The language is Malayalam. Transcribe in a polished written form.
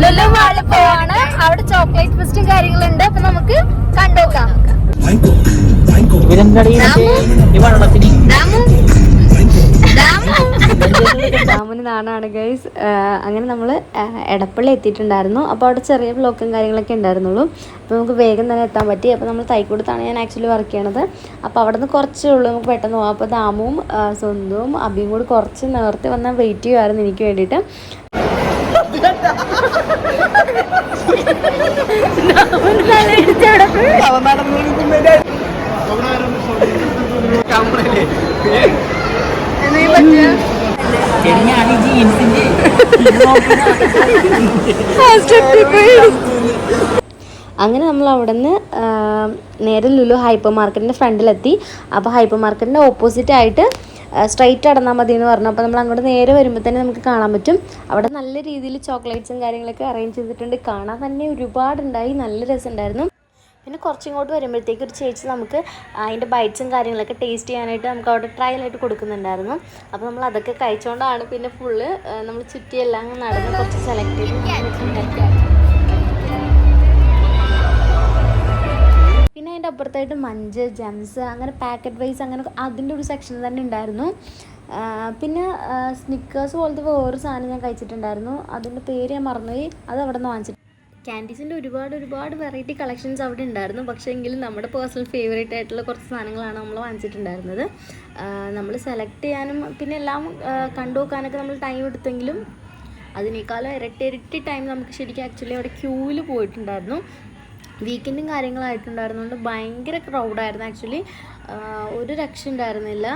ലുലു മാളിൽ പോവാണ്. അവിടെ ചോക്ലേറ്റ് ഫെസ്റ്റും കാര്യങ്ങളുണ്ട്. അപ്പൊ നമുക്ക് കണ്ടുനോക്കാം. ഡാമിന് നാടാണ് ഗൈസ്. അങ്ങനെ നമ്മൾ എടപ്പള്ളി എത്തിയിട്ടുണ്ടായിരുന്നു. അപ്പോൾ അവിടെ ചെറിയ ബ്ലോക്കും കാര്യങ്ങളൊക്കെ ഉണ്ടായിരുന്നുള്ളൂ. അപ്പോൾ നമുക്ക് വേഗം തന്നെ എത്താൻ പറ്റി. അപ്പോൾ നമ്മൾ തൈക്കൂടത്താണ് ഞാൻ ആക്ച്വലി വർക്ക് ചെയ്യണത്. അപ്പോൾ അവിടെ നിന്ന് കുറച്ചേ ഉള്ളൂ നമുക്ക് പെട്ടെന്ന് പോകാം. അപ്പോൾ ദാമുവും സ്വന്തവും അബിയും കൂടി കുറച്ച് നേരത്തെ വന്നാൽ വെയിറ്റ് ചെയ്യുമായിരുന്നു എനിക്ക് വേണ്ടിയിട്ട്. അങ്ങനെ നമ്മൾ അവിടെ നിന്ന് നേരെ ലുലു ഹൈപ്പർ മാർക്കറ്റിൻ്റെ ഫ്രണ്ടിലെത്തി. അപ്പോൾ ഹൈപ്പർ മാർക്കറ്റിൻ്റെ ഓപ്പോസിറ്റ് ആയിട്ട് സ്ട്രൈറ്റ് അടന്നാൽ മതി എന്ന് പറഞ്ഞു. അപ്പോൾ നമ്മൾ അങ്ങോട്ട് നേരെ വരുമ്പോൾ തന്നെ നമുക്ക് കാണാൻ പറ്റും. അവിടെ നല്ല രീതിയിൽ ചോക്ലേറ്റ്സും കാര്യങ്ങളൊക്കെ അറേഞ്ച് ചെയ്തിട്ടുണ്ട്. കാണാൻ തന്നെ ഒരുപാടുണ്ടായി, നല്ല രസമുണ്ടായിരുന്നു. പിന്നെ കുറച്ചിങ്ങോട്ട് വരുമ്പോഴത്തേക്ക് ഒരു ചേച്ചി നമുക്ക് അതിൻ്റെ ബൈറ്റ്സും കാര്യങ്ങളൊക്കെ ടേസ്റ്റ് ചെയ്യാനായിട്ട് നമുക്ക് അവിടെ ട്രയലായിട്ട് കൊടുക്കുന്നുണ്ടായിരുന്നു. അപ്പോൾ നമ്മൾ അതൊക്കെ കഴിച്ചുകൊണ്ടാണ് പിന്നെ ഫുള്ള് നമ്മൾ ചുറ്റിയെല്ലാം നടന്ന് കുറച്ച് സെലക്ട് ചെയ്ത്. പിന്നെ അതിൻ്റെ അപ്പുറത്തായിട്ട് മഞ്ച്, ജംസ്, അങ്ങനെ പാക്കറ്റ് വൈസ് അങ്ങനെ അതിൻ്റെ ഒരു സെക്ഷൻ തന്നെ ഉണ്ടായിരുന്നു. പിന്നെ സ്നിക്കേഴ്സ് പോലത്തെ വേറൊരു സാധനം ഞാൻ കഴിച്ചിട്ടുണ്ടായിരുന്നു. അതിൻ്റെ പേര് ഞാൻ മറന്നുപോയി. അത് അവിടെ നിന്ന് വാങ്ങിച്ചിട്ട് ക്യാൻഡീസിൻ്റെ ഒരുപാട് വെറൈറ്റി കളക്ഷൻസ് അവിടെ ഉണ്ടായിരുന്നു. പക്ഷേ എങ്കിലും നമ്മുടെ പേഴ്സണൽ ഫേവറേറ്റ് ആയിട്ടുള്ള കുറച്ച് സാധനങ്ങളാണ് നമ്മൾ വാങ്ങിച്ചിട്ടുണ്ടായിരുന്നത്. നമ്മൾ സെലക്ട് ചെയ്യാനും പിന്നെ എല്ലാം കണ്ടു നോക്കാനൊക്കെ നമ്മൾ ടൈം എടുത്തെങ്കിലും അതിനേക്കാളും ഇരട്ടി ടൈം നമുക്ക് ശരിക്കും ആക്ച്വലി അവിടെ ക്യൂവിൽ പോയിട്ടുണ്ടായിരുന്നു. വീക്കെൻഡും കാര്യങ്ങളായിട്ടുണ്ടായിരുന്നുകൊണ്ട് ഭയങ്കര ക്രൗഡായിരുന്നു. ആക്ച്വലി ഒരു രക്ഷ ഉണ്ടായിരുന്നില്ല.